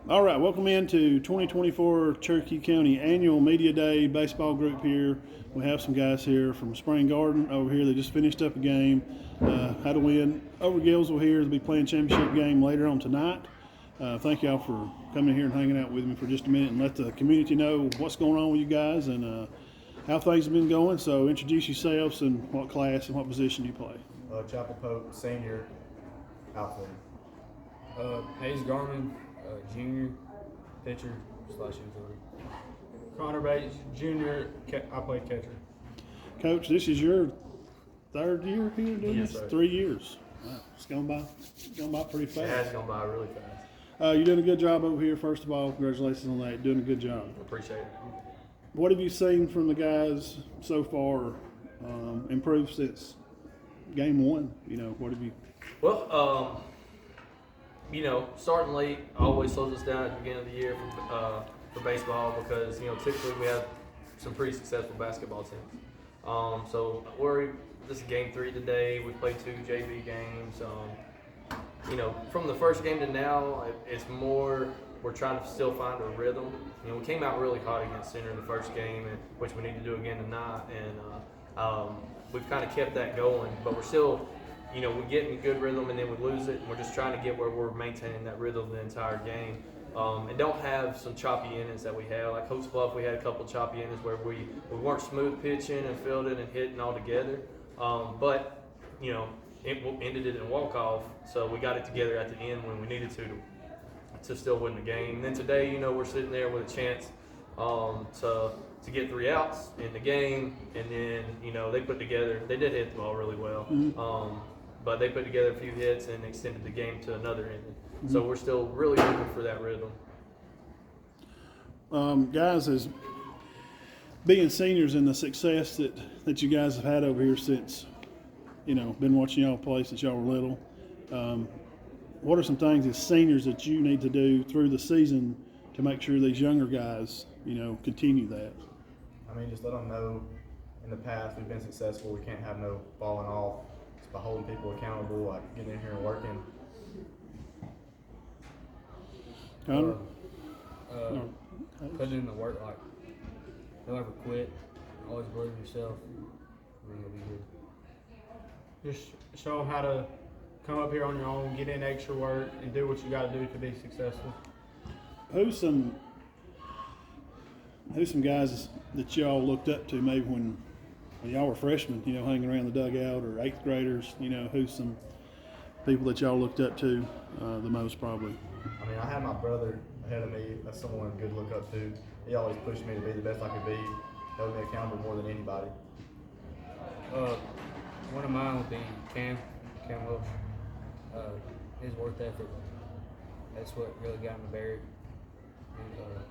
All right, welcome into 2024 Cherokee County Annual Media Day baseball group here. We have some guys here from Spring Garden over here. They just finished up a game, had a win over Gillsville here. They'll be playing championship game later on tonight. Thank y'all for coming here and hanging out with me for just a minute and let the community know what's going on with you guys and how things have been going. So introduce yourselves and what class and what position you play. Chapel Pope, senior outfielder. Hayes Garman, junior pitcher / infielder. Connor Bates, junior, I played catcher. Coach, this is your third year here doing Yes, this? sir. 3 years. Wow, it's gone by pretty fast. It has gone by really fast. You're doing a good job over here, first of all. Congratulations on that. Doing a good job. Appreciate it. What have you seen from the guys so far improve since game one? What have you? Well, starting late always slows us down at the beginning of the year for baseball because, typically we have some pretty successful basketball teams. This is game 3 today. We played 2 JV games. From the first game to now, it's more we're trying to still find a rhythm. We came out really hot against Center in the first game, which we need to do again tonight, and we've kind of kept that going, but we're still we get in good rhythm and then we lose it, and we're just trying to get where we're maintaining that rhythm the entire game. And don't have some choppy innings that we have. Like Hopes Bluff, we had a couple choppy innings where we weren't smooth pitching and fielding and hitting all together. But it ended it in a walk-off, so we got it together at the end when we needed to still win the game. And then today, we're sitting there with a chance to get 3 outs in the game, and then they did hit the ball really well. But they put together a few hits and extended the game to another inning. So we're still really looking for that rhythm. Guys, as being seniors and the success that you guys have had over here since, been watching y'all play since y'all were little, what are some things as seniors that you need to do through the season to make sure these younger guys, continue that? Just let them know in the past we've been successful. We can't have no falling off. It's by holding people accountable, like getting in here and working. Connor? Putting in the work, like, don't ever quit. Always believe in yourself, and you'll be good. Just show them how to come up here on your own, get in extra work, and do what you got to do to be successful. Who's some guys that y'all looked up to maybe when y'all were freshmen, hanging around the dugout, or 8th graders, who's some people that y'all looked up to the most probably? I had my brother ahead of me. That's someone good to look up to. He always pushed me to be the best I could be, held me accountable more than anybody. One of mine would be Cam Welsh. His work ethic, that's what really got him to Barrett. And I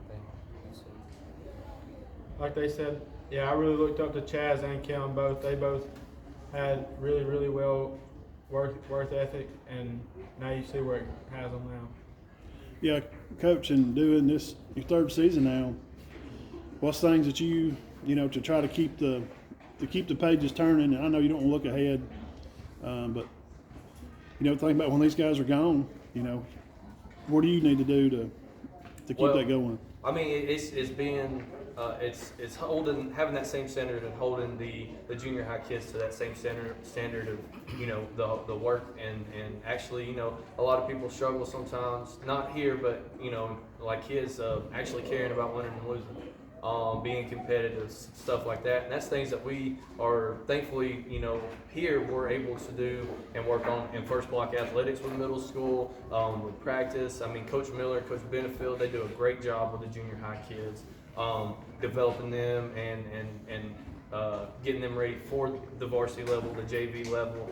think that's it. Like they said, I really looked up to Chaz and Kellen both. They both had really, really well work ethic, and now you see where it has them now. Yeah, Coach, and doing this your 3rd season now, what's things that you to try to keep the pages turning? And I know you don't want to look ahead, but think about when these guys are gone. What do you need to do to keep that going? It's being it's having that same standard and holding the junior high kids to that same standard of the work and actually a lot of people struggle sometimes, not here but like kids actually caring about winning and losing, being competitive, stuff like that, and that's things that we are thankfully here we're able to do and work on in first block athletics with middle school, with practice. Coach Miller, Coach Benefield, they do a great job with the junior high kids. Developing them and getting them ready for the varsity level, the JV level,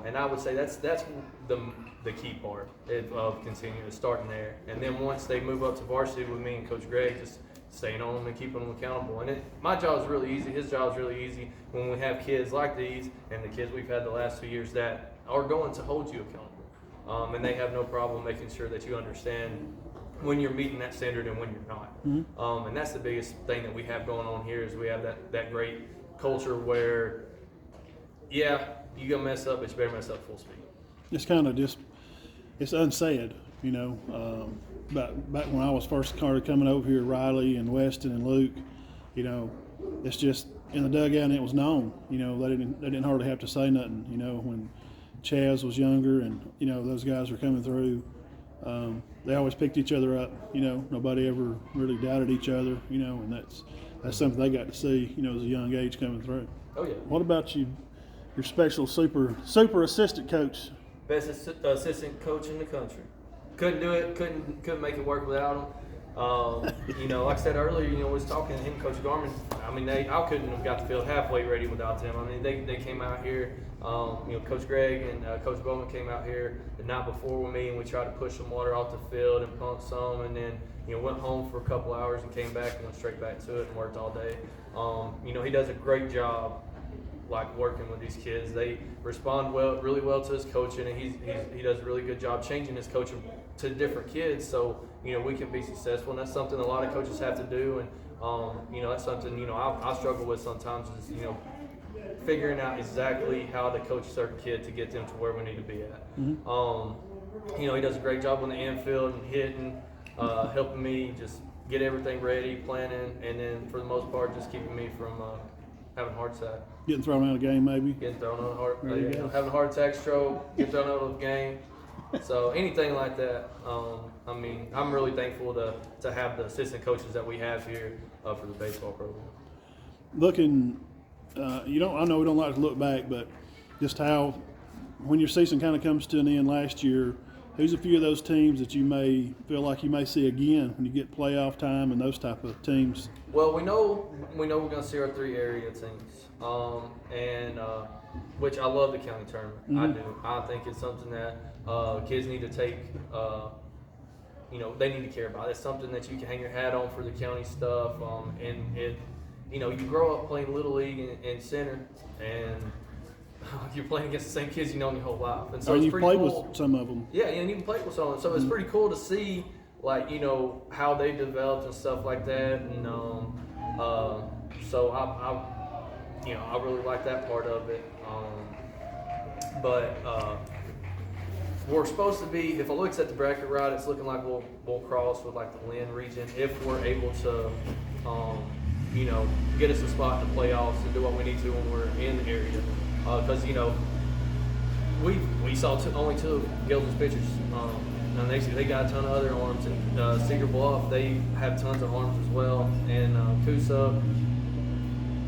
and I would say that's the key part of continuing starting there. And then once they move up to varsity with me and Coach Greg, just staying on them and keeping them accountable. And my job is really easy. His job is really easy when we have kids like these and the kids we've had the last 2 years that are going to hold you accountable, and they have no problem making sure that you understand when you're meeting that standard and when you're not. Mm-hmm. And that's the biggest thing that we have going on here is we have that great culture where, you gonna mess up, but you better mess up full speed. It's kind of it's unsaid, You know, back when I was first started coming over here, Riley and Weston and Luke, you know, it's just in the dugout and it was known. You know, they didn't hardly have to say nothing. You know, when Chaz was younger and, you know, those guys were coming through, they always picked each other up. You know, nobody ever really doubted each other, you know, and that's something they got to see, you know, as a young age coming through. Oh yeah. What about you, your special super assistant coach? Best assistant coach in the country. Couldn't do it. Couldn't make it work without him. You know, like I said earlier, you know, we was talking to him, Coach Garmin. I mean, I couldn't have got the field halfway ready without them. I mean, they came out here. You know, Coach Greg and Coach Bowman came out here the night before with me, and we tried to push some water off the field and pump some, and then, you know, went home for a couple hours and came back and went straight back to it and worked all day. You know, he does a great job, like, working with these kids. They respond really well to his coaching, and he does a really good job changing his coaching to different kids, so, you know, we can be successful. And that's something a lot of coaches have to do, and you know, that's something, you know, I struggle with sometimes is, you know, figuring out exactly how to coach a certain kid to get them to where we need to be at. Mm-hmm. You know, he does a great job on the infield and hitting, helping me just get everything ready, planning, and then for the most part just keeping me from having a heart attack. Getting thrown out of the game, maybe. Getting thrown out of There you go. having a heart attack, stroke, getting thrown out of the game. So anything like that. I mean, I'm really thankful to have the assistant coaches that we have here for the baseball program. Looking, I know we don't like to look back, but just how, when your season kind of comes to an end last year, who's a few of those teams that you may feel like you may see again when you get playoff time and those type of teams? Well, we know we're going to see our 3 area teams, and which I love the county tournament. Mm-hmm. I do. I think it's something that kids need to take. You know, they need to care about. It's something that you can hang your hat on for the county stuff, and it. You know, you grow up playing Little League in center, and you're playing against the same kids you know your whole life. And so it's you pretty played cool. with some of them. Yeah, and even played with someone. So it's pretty cool to see, like, you know, how they developed and stuff like that. And so I you know, I really like that part of it. But we're supposed to be, if I look at the bracket right, it's looking like we'll cross with like the Lynn region if we're able to, you know, get us a spot in the playoffs and do what we need to when we're in the area. Because, you know, we saw only 2 of Gildan's pitchers. And they got a ton of other arms. And Cedar Bluff, they have tons of arms as well. And Coosa,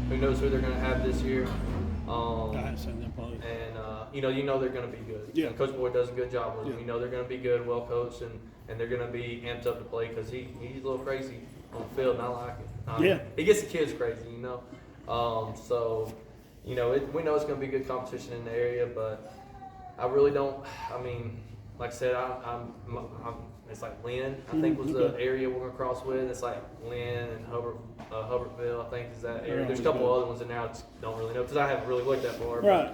who knows who they're going to have this year. I hadn't seen them play. And you know they're going to be good. Yeah. And Coach Boyd does a good job with them. Yeah. You know they're going to be good, well coached, and they're going to be amped up to play because he's a little crazy on the field, and I like it. Yeah. He gets the kids crazy, you know. So, you know, we know it's going to be good competition in the area, but I really don't. I mean, like I said, I'm it's like Lynn, I think was the area we're going to cross with. It's like Lynn and Hubbardsville, I think is that area. There's a couple other ones that now I just don't really know because I haven't really looked that far. Right.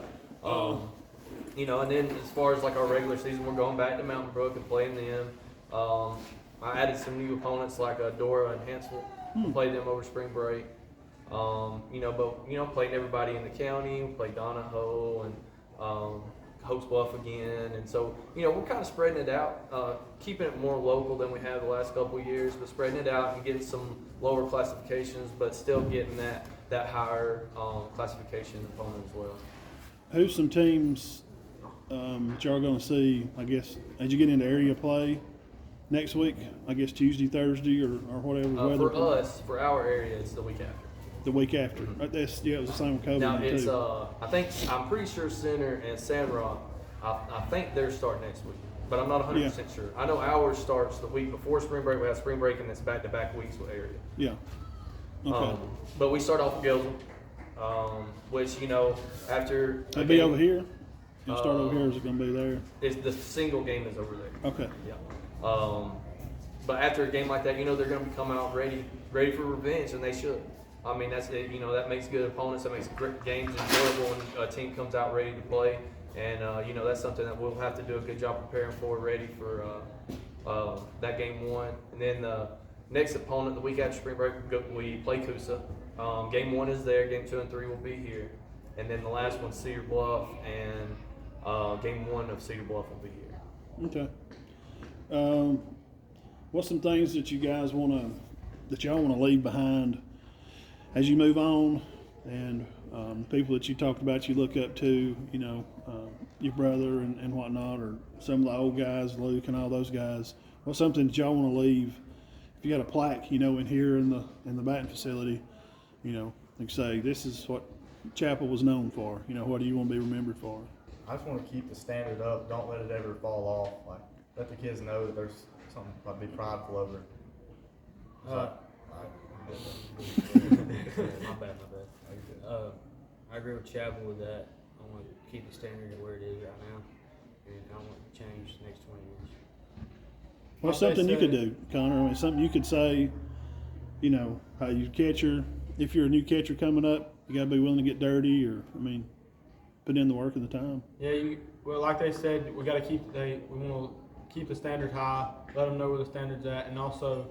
You know, and then as far as like our regular season, we're going back to Mountain Brook and playing them. I added some new opponents like Dora and Hansel. We played them over spring break. You know, but you know, played everybody in the county. We played Donahoe and Hopes Bluff again, and so you know we're kind of spreading it out, keeping it more local than we have the last couple of years, but spreading it out and getting some lower classifications, but still getting that higher classification opponent as well. Who's some teams that y'all going to see, I guess, as you get into area play next week? I guess Tuesday, Thursday, or whatever. For us, for our area, it's the week after. The week after. It was the same with COVID. Now it's too. I'm pretty sure Center and Sandrock, I think they're starting next week, but I'm not 100% sure. I know ours starts the week before spring break. We have spring break and it's back-to-back weeks with area. Yeah. Okay. But we start off with Gilsel, which you know after It'll be over here. You'll start over here. Or is it going to be there? It's the single game is over there. Okay. Yeah. But after a game like that, you know they're going to come out ready for revenge, and they should. I mean, that's it. You know, that makes good opponents. That makes great games enjoyable when a team comes out ready to play. And, you know, that's something that we'll have to do a good job preparing for, ready for that game 1. And then the next opponent, the week after spring break, we play Coosa. Game 1 is there. Game 2 and 3 will be here. And then the last one's Cedar Bluff. And game 1 of Cedar Bluff will be here. Okay. What's some things that you guys y'all want to leave behind as you move on, and people that you talked about, you look up to, your brother and whatnot, or some of the old guys, Luke and all those guys. What's something that y'all want to leave? If you got a plaque, in here in the batting facility, like say this is what Chapel was known for. What do you want to be remembered for? I just want to keep the standard up. Don't let it ever fall off. Like, let the kids know that there's something to be prideful over. My bad. I agree with Chapel with that. I want to keep the standard where it is right now, and I want to change the next 20 years. What's Like they something you could said- do, Connor? I mean, something you could say, how you catcher, if you're a new catcher coming up, you got to be willing to get dirty, or, put in the work and the time. Yeah, well, like they said, we got to we want to keep the standard high. Let them know where the standard's at, and also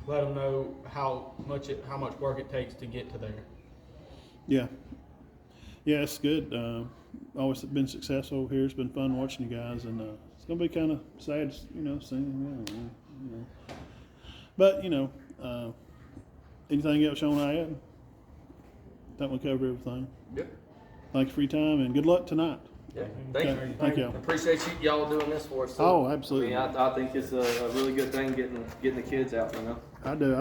let them know how much work it takes to get to there. Yeah. Yeah, it's good. Always been successful here. It's been fun watching you guys, and it's going to be kind of sad, seeing, But, anything else you want to add? I think we covered everything. Yep. Thank you for your time, and good luck tonight. Yeah. Thank you. Okay, thank you. Appreciate y'all doing this for us. too. Oh, absolutely. I think it's a really good thing getting the kids out. I do.